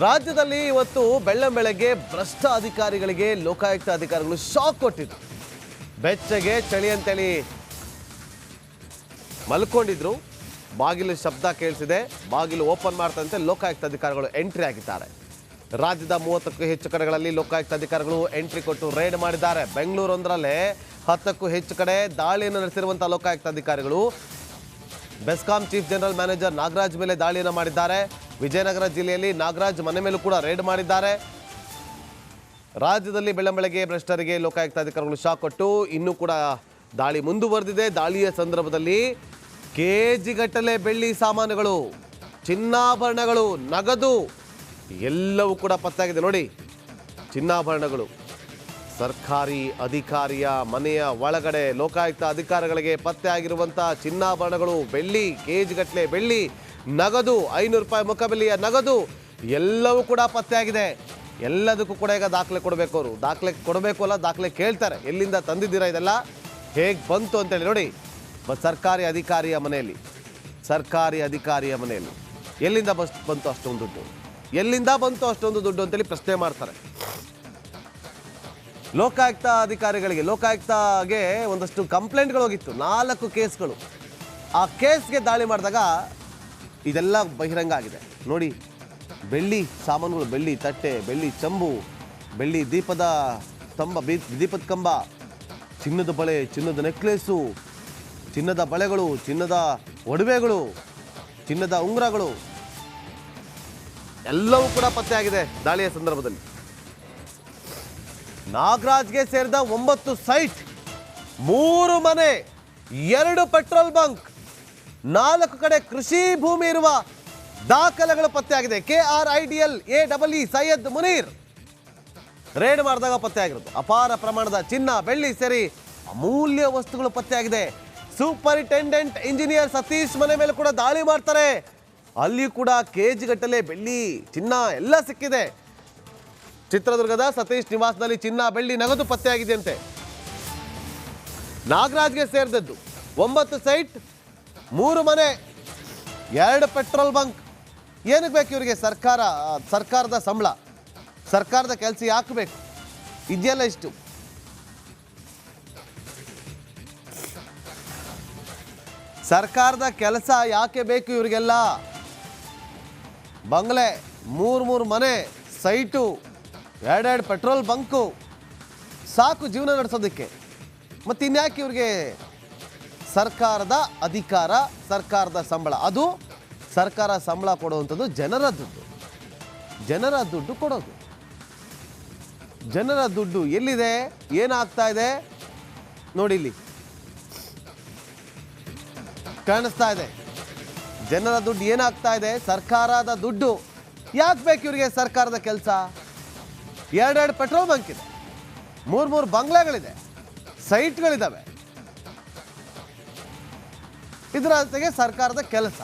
ರಾಜ್ಯದಲ್ಲಿ ಇವತ್ತು ಬೆಳ್ಳಂಬೆಳಗ್ಗೆ ಭ್ರಷ್ಟ ಅಧಿಕಾರಿಗಳಿಗೆ ಲೋಕಾಯುಕ್ತ ಅಧಿಕಾರಿಗಳು ಶಾಕ್ ಕೊಟ್ಟಿದ್ರು. ಬೆಚ್ಚಗೆ ಚಳಿ ಅಂತೇಳಿ ಮಲ್ಕೊಂಡಿದ್ರು. ಬಾಗಿಲು ಶಬ್ದ ಕೇಳಿಸಿದೆ. ಬಾಗಿಲು ಓಪನ್ ಮಾಡ್ತಂತೆ ಲೋಕಾಯುಕ್ತ ಅಧಿಕಾರಿಗಳು ಎಂಟ್ರಿ ಆಗಿದ್ದಾರೆ. ರಾಜ್ಯದ 30ಕ್ಕೂ ಹೆಚ್ಚು ಕಡೆಗಳಲ್ಲಿ ಲೋಕಾಯುಕ್ತ ಅಧಿಕಾರಿಗಳು ಎಂಟ್ರಿ ಕೊಟ್ಟು ರೇಡ್ ಮಾಡಿದ್ದಾರೆ. ಬೆಂಗಳೂರೊಂದರಲ್ಲೇ 10ಕ್ಕೂ ಹೆಚ್ಚು ಕಡೆ ದಾಳಿಯನ್ನು ನಡೆಸಿರುವಂತಹ ಲೋಕಾಯುಕ್ತ ಅಧಿಕಾರಿಗಳು BESCOM chief general manager Nagaraj ಮೇಲೆ ದಾಳಿಯನ್ನು ಮಾಡಿದ್ದಾರೆ. ವಿಜಯನಗರ ಜಿಲ್ಲೆಯಲ್ಲಿ ನಾಗರಾಜ್ ಮನೆ ಮೇಲೂ ಕೂಡ ರೇಡ್ ಮಾಡಿದ್ದಾರೆ. ರಾಜ್ಯದಲ್ಲಿ ಬೆಳ್ಳಂಬೆಳಗ್ಗೆ ಭ್ರಷ್ಟರಿಗೆ ಲೋಕಾಯುಕ್ತ ಅಧಿಕಾರಿಗಳು ಶಾಕ್ ಕೊಟ್ಟು ಇನ್ನೂ ಕೂಡ ದಾಳಿ ಮುಂದುವರೆದಿದೆ. ದಾಳಿಯ ಸಂದರ್ಭದಲ್ಲಿ ಕೆಜಿಗಟ್ಟಲೆ ಬೆಳ್ಳಿ ಸಾಮಾನುಗಳು, ಚಿನ್ನಾಭರಣಗಳು, ನಗದು ಎಲ್ಲವೂ ಕೂಡ ಪತ್ತೆಯಾಗಿದೆ. ನೋಡಿ, ಚಿನ್ನಾಭರಣಗಳು ಸರ್ಕಾರಿ ಅಧಿಕಾರಿಯ ಮನೆಯ ಒಳಗಡೆ ಲೋಕಾಯುಕ್ತ ಅಧಿಕಾರಿಗಳಿಗೆ ಪತ್ತೆ ಆಗಿರುವಂತಹ ಚಿನ್ನಾಭರಣಗಳು, ಬೆಳ್ಳಿ, ಕೆಜಿಗಟ್ಟಲೆ ಬೆಳ್ಳಿ, ನಗದು, 500 ರೂಪಾಯಿ ಮುಖಬೆಲೆಯ ನಗದು ಎಲ್ಲವೂ ಕೂಡ ಪತ್ತೆಯಾಗಿದೆ. ಎಲ್ಲದಕ್ಕೂ ಕೂಡ ಈಗ ದಾಖಲೆ ಕೊಡಬೇಕು. ಅವರು ದಾಖಲೆ ಕೊಡಬೇಕು ಅಲ್ಲ, ದಾಖಲೆ ಕೇಳ್ತಾರೆ. ಎಲ್ಲಿಂದ ತಂದಿದ್ದೀರಾ, ಇದೆಲ್ಲ ಹೇಗೆ ಬಂತು ಅಂತೇಳಿ. ನೋಡಿ, ಸರ್ಕಾರಿ ಅಧಿಕಾರಿಯ ಮನೆಯಲ್ಲಿ ಎಲ್ಲಿಂದ ಬಂತು ಅಷ್ಟೊಂದು ದುಡ್ಡು, ಎಲ್ಲಿಂದ ಬಂತು ಅಷ್ಟೊಂದು ದುಡ್ಡು ಅಂತೇಳಿ ಪ್ರಶ್ನೆ ಮಾಡ್ತಾರೆ. ಲೋಕಾಯುಕ್ತ ಅಧಿಕಾರಿಗಳಿಗೆ, ಲೋಕಾಯುಕ್ತಗೆ ಒಂದಷ್ಟು ಕಂಪ್ಲೇಂಟ್ಗಳು ಹೋಗಿತ್ತು, 4 ಕೇಸ್ಗಳು. ಆ ಕೇಸ್ಗೆ ದಾಳಿ ಮಾಡಿದಾಗ ಇದೆಲ್ಲ ಬಹಿರಂಗ ಆಗಿದೆ. ನೋಡಿ, ಬೆಳ್ಳಿ ಸಾಮಾನುಗಳು, ಬೆಳ್ಳಿ ತಟ್ಟೆ, ಬೆಳ್ಳಿ ಚಂಬು, ಬೆಳ್ಳಿ ದೀಪದ ಕಂಬ, ಚಿನ್ನದ ಬಳೆ, ಚಿನ್ನದ ನೆಕ್ಲೇಸು, ಚಿನ್ನದ ಬಳೆಗಳು, ಚಿನ್ನದ ಒಡವೆಗಳು, ಚಿನ್ನದ ಉಂಗುರಗಳು ಎಲ್ಲವೂ ಕೂಡ ಪತ್ತೆಯಾಗಿದೆ ದಾಳಿಯ ಸಂದರ್ಭದಲ್ಲಿ. ನಾಗರಾಜ್ಗೆ ಸೇರಿದ 9 ಸೈಟ್, 3 ಮನೆ, 2 ಪೆಟ್ರೋಲ್ ಬಂಕ್, 4 ಕಡೆ ಕೃಷಿ ಭೂಮಿ ಇರುವ ದಾಖಲೆಗಳು ಪತ್ತೆಯಾಗಿದೆ. KRIDL AEE Syed Munir raid ಮಾಡಿದಾಗ ಪತ್ತೆಯಾಗಿರೋದು. ಅಪಾರ ಪ್ರಮಾಣದ ಚಿನ್ನ, ಬೆಳ್ಳಿ ಸೇರಿ ಅಮೂಲ್ಯ ವಸ್ತುಗಳು ಪತ್ತೆಯಾಗಿದೆ. ಸೂಪರಿಂಟೆಂಡೆಂಟ್ ಇಂಜಿನಿಯರ್ ಸತೀಶ್ ಮನೆ ಮೇಲೆ ಕೂಡ ದಾಳಿ ಮಾಡ್ತಾರೆ. ಅಲ್ಲಿ ಕೂಡ ಕೆಜಿಗಟ್ಟಲೆ ಬೆಳ್ಳಿ, ಚಿನ್ನ ಎಲ್ಲ ಸಿಕ್ಕಿದೆ. ಚಿತ್ರದುರ್ಗದ ಸತೀಶ್ ನಿವಾಸದಲ್ಲಿ ಚಿನ್ನ, ಬೆಳ್ಳಿ, ನಗದು ಪತ್ತೆಯಾಗಿದೆಯಂತೆ. ನಾಗರಾಜ್ಗೆ ಸೇರಿದದ್ದು 9 ಸೈಟ್, 3 ಮನೆ, 2 ಪೆಟ್ರೋಲ್ ಬಂಕ್. ಏನಕ್ಕೆ ಬೇಕು ಇವರಿಗೆ? ಸರ್ಕಾರದ ಸಂಬಳ, ಸರ್ಕಾರದ ಕೆಲಸ ಯಾಕೆ ಬೇಕು? ಇದೆಯಲ್ಲ ಇಷ್ಟು. ಸರ್ಕಾರದ ಕೆಲಸ ಯಾಕೆ ಬೇಕು ಇವರಿಗೆಲ್ಲ? ಬಂಗ್ಲೆ, 3 ಮನೆ, ಸೈಟು, 2 ಪೆಟ್ರೋಲ್ ಬಂಕು ಸಾಕು ಜೀವನ ನಡೆಸೋದಕ್ಕೆ. ಮತ್ತು ಇನ್ಯಾಕೆ ಇವ್ರಿಗೆ ಸರ್ಕಾರದ ಅಧಿಕಾರ, ಸರ್ಕಾರದ ಸಂಬಳ? ಅದು ಸರ್ಕಾರ ಸಂಬಳ ಕೊಡುವಂಥದ್ದು ಜನರ ದುಡ್ಡು ಕೊಡೋದು. ಜನರ ದುಡ್ಡು ಎಲ್ಲಿದೆ, ಏನಾಗ್ತಾ ಇದೆ ನೋಡಿ, ಇಲ್ಲಿ ಕಾಣಿಸ್ತಾ ಇದೆ. ಜನರ ದುಡ್ಡು ಏನಾಗ್ತಾ ಇದೆ, ಸರ್ಕಾರದ ದುಡ್ಡು. ಯಾಕೆ ಬೇಕು ಇವರಿಗೆ ಸರ್ಕಾರದ ಕೆಲಸ? 2 ಪೆಟ್ರೋಲ್ ಬಂಕ್ ಇದೆ, 3 ಬಂಗ್ಲೆಗಳಿದೆ, ಸೈಟ್ಗಳಿದ್ದಾವೆ. ಇದರ ಜೊತೆಗೆ ಸರ್ಕಾರದ ಕೆಲಸ.